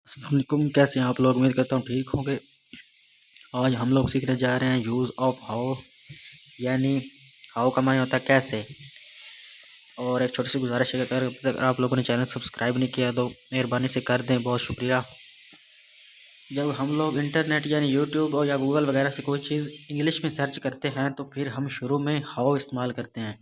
السلام علیکم، کیسے ہیں آپ لوگ؟ امید کرتا ہوں ٹھیک ہوں گے۔ آج ہم لوگ سیکھنے جا رہے ہیں یوز آف ہاؤ، یعنی ہاؤ کا معنی ہوتا ہے کیسے۔ اور ایک چھوٹی سی گزارش ہے کہ اگر آپ لوگوں نے چینل سبسکرائب نہیں کیا تو مہربانی سے کر دیں، بہت شکریہ۔ جب ہم لوگ انٹرنیٹ یعنی یوٹیوب یا گوگل وغیرہ سے کوئی چیز انگلش میں سرچ کرتے ہیں تو پھر ہم شروع میں ہاؤ استعمال کرتے ہیں۔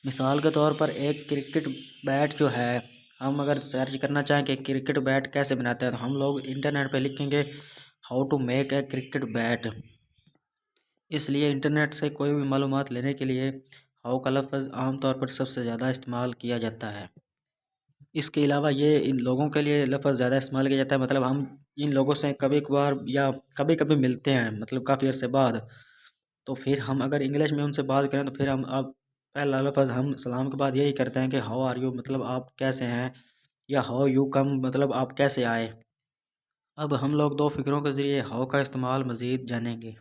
مثال کے طور پر ایک کرکٹ بیٹ جو ہے، ہم اگر سرچ کرنا چاہیں کہ کرکٹ بیٹ کیسے بناتے ہیں تو ہم لوگ انٹرنیٹ پہ لکھیں گے how to make a cricket bat. اس لیے انٹرنیٹ سے کوئی بھی معلومات لینے کے لیے ہاؤ کا لفظ عام طور پر سب سے زیادہ استعمال کیا جاتا ہے۔ اس کے علاوہ یہ ان لوگوں کے لیے لفظ زیادہ استعمال کیا جاتا ہے، مطلب ہم ان لوگوں سے کبھی کبھار یا کبھی کبھی ملتے ہیں، مطلب کافی عرصے بعد، تو پھر ہم اگر انگلش میں ان سے بات کریں تو پھر ہم اب پہلا لفظ ہم سلام کے بعد یہی کرتے ہیں کہ ہاؤ آر یو، مطلب آپ کیسے ہیں، یا ہاؤ یو کم، مطلب آپ کیسے آئے۔ اب ہم لوگ دو فکروں کے ذریعے ہاؤ کا استعمال مزید جانیں گے۔